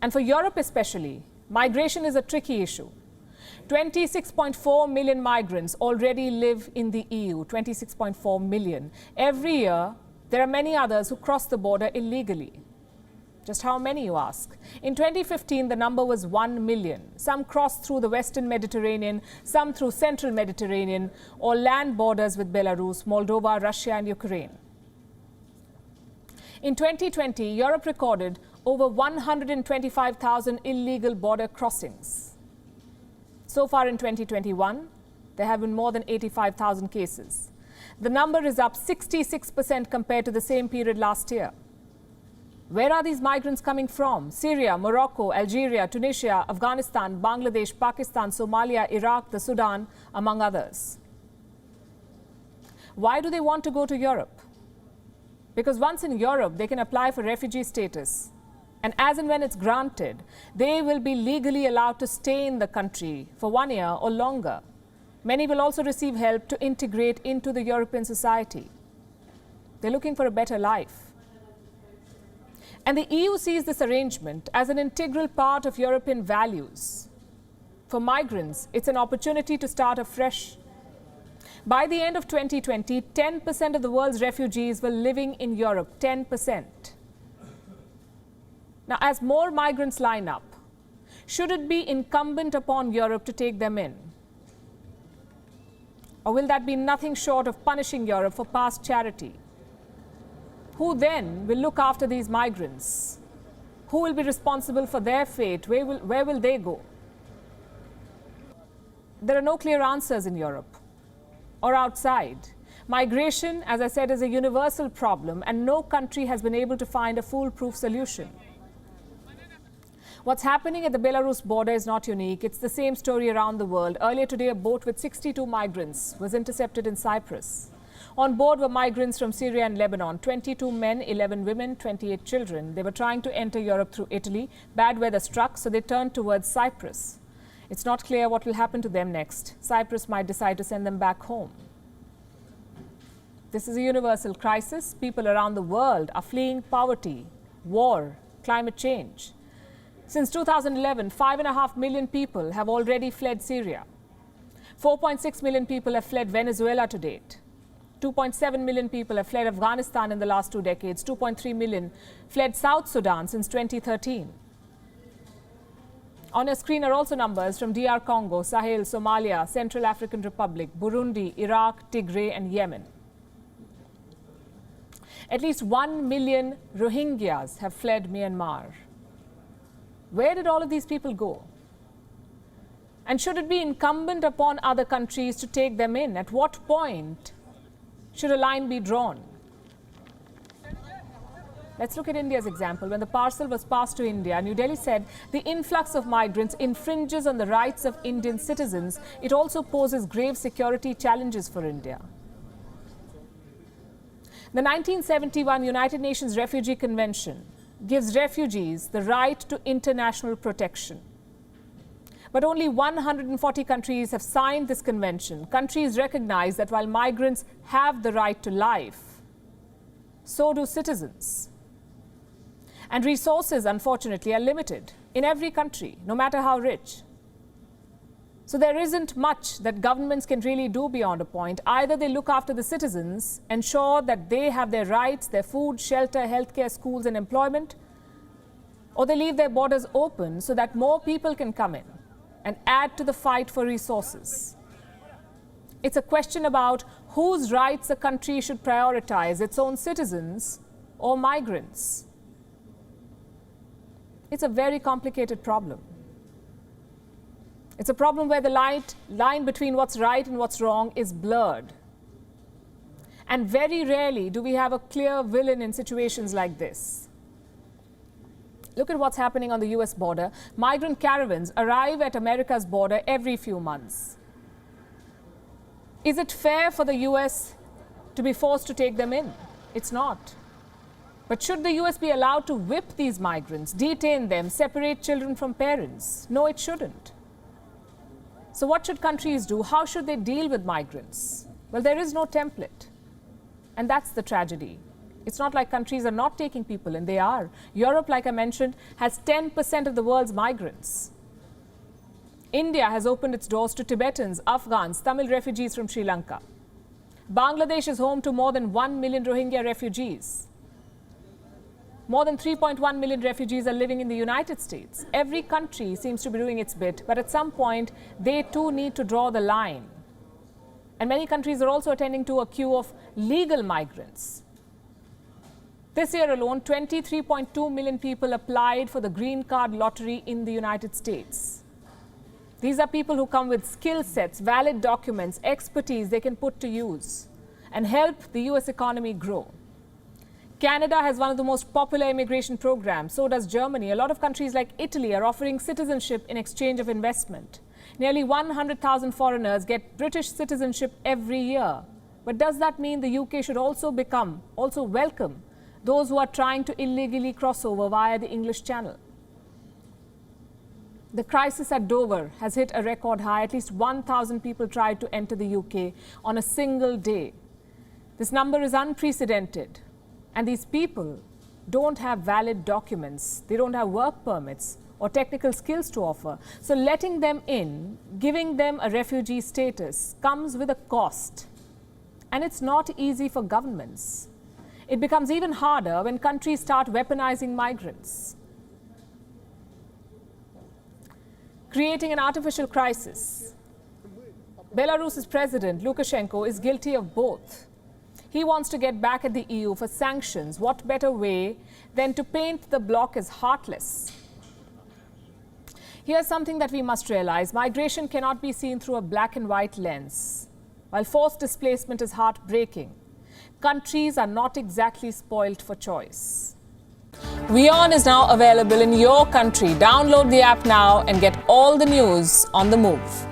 And for Europe especially, migration is a tricky issue. 26.4 million migrants already live in the EU, 26.4 million. Every year, there are many others who cross the border illegally. Just how many, you ask? In 2015, the number was 1 million. Some crossed through the Western Mediterranean, some through Central Mediterranean, or land borders with Belarus, Moldova, Russia, and Ukraine. In 2020, Europe recorded over 125,000 illegal border crossings. So far in 2021, there have been more than 85,000 cases. The number is up 66% compared to the same period last year. Where are these migrants coming from? Syria, Morocco, Algeria, Tunisia, Afghanistan, Bangladesh, Pakistan, Somalia, Iraq, the Sudan, among others. Why do they want to go to Europe? Because once in Europe, they can apply for refugee status. And as and when it's granted, they will be legally allowed to stay in the country for 1 year or longer. Many will also receive help to integrate into the European society. They're looking for a better life. And the EU sees this arrangement as an integral part of European values. For migrants, it's an opportunity to start afresh. By the end of 2020, 10% of the world's refugees were living in Europe, 10%. Now, as more migrants line up, should it be incumbent upon Europe to take them in? Or will that be nothing short of punishing Europe for past charity? Who then will look after these migrants? Who will be responsible for their fate? Where will they go? There are no clear answers in Europe or outside. Migration, as I said, is a universal problem, and no country has been able to find a foolproof solution. What's happening at the Belarus border is not unique. It's the same story around the world. Earlier today, a boat with 62 migrants was intercepted in Cyprus. On board were migrants from Syria and Lebanon, 22 men, 11 women, 28 children. They were trying to enter Europe through Italy. Bad weather struck, so they turned towards Cyprus. It's not clear what will happen to them next. Cyprus might decide to send them back home. This is a universal crisis. People around the world are fleeing poverty, war, climate change. Since 2011, 5.5 million people have already fled Syria. 4.6 million people have fled Venezuela to date. 2.7 million people have fled Afghanistan in the last 2 decades. 2.3 million fled South Sudan since 2013. On your screen are also numbers from DR Congo, Sahel, Somalia, Central African Republic, Burundi, Iraq, Tigray, and Yemen. At least 1 million Rohingyas have fled Myanmar. Where did all of these people go? And should it be incumbent upon other countries to take them in? At what point should a line be drawn? Let's look at India's example. When the parcel was passed to India, New Delhi said the influx of migrants infringes on the rights of Indian citizens. It also poses grave security challenges for India. The 1971 United Nations Refugee Convention gives refugees the right to international protection. But only 140 countries have signed this convention. Countries recognize that while migrants have the right to life, so do citizens. And resources, unfortunately, are limited in every country, no matter how rich. So there isn't much that governments can really do beyond a point. Either they look after the citizens, ensure that they have their rights, their food, shelter, healthcare, schools, and employment, or they leave their borders open so that more people can come in and add to the fight for resources. It's a question about whose rights a country should prioritize, its own citizens or migrants. It's a very complicated problem. It's a problem where the line between what's right and what's wrong is blurred. And very rarely do we have a clear villain in situations like this. Look at what's happening on the US border. Migrant caravans arrive at America's border every few months. Is it fair for the US to be forced to take them in? It's not. But should the US be allowed to whip these migrants, detain them, separate children from parents? No, it shouldn't. So what should countries do? How should they deal with migrants? Well, there is no template. And that's the tragedy. It's not like countries are not taking people in, they are. Europe, like I mentioned, has 10% of the world's migrants. India has opened its doors to Tibetans, Afghans, Tamil refugees from Sri Lanka. Bangladesh is home to more than 1 million Rohingya refugees. More than 3.1 million refugees are living in the United States. Every country seems to be doing its bit, but at some point, they too need to draw the line. And many countries are also attending to a queue of legal migrants. This year alone, 23.2 million people applied for the green card lottery in the United States. These are people who come with skill sets, valid documents, expertise they can put to use and help the US economy grow. Canada has one of the most popular immigration programs. So does Germany. A lot of countries like Italy are offering citizenship in exchange of investment. Nearly 100,000 foreigners get British citizenship every year. But does that mean the UK should also welcome those who are trying to illegally cross over via the English Channel? The crisis at Dover has hit a record high. At least 1,000 people tried to enter the UK on a single day. This number is unprecedented. And these people don't have valid documents. They don't have work permits or technical skills to offer. So letting them in, giving them a refugee status comes with a cost. And it's not easy for governments. It becomes even harder when countries start weaponizing migrants, creating an artificial crisis. Belarus's president, Lukashenko, is guilty of both. He wants to get back at the EU for sanctions. What better way than to paint the bloc as heartless? Here's something that we must realize. Migration cannot be seen through a black and white lens. While forced displacement is heartbreaking, countries are not exactly spoilt for choice. WION is now available in your country. Download the app now and get all the news on the move.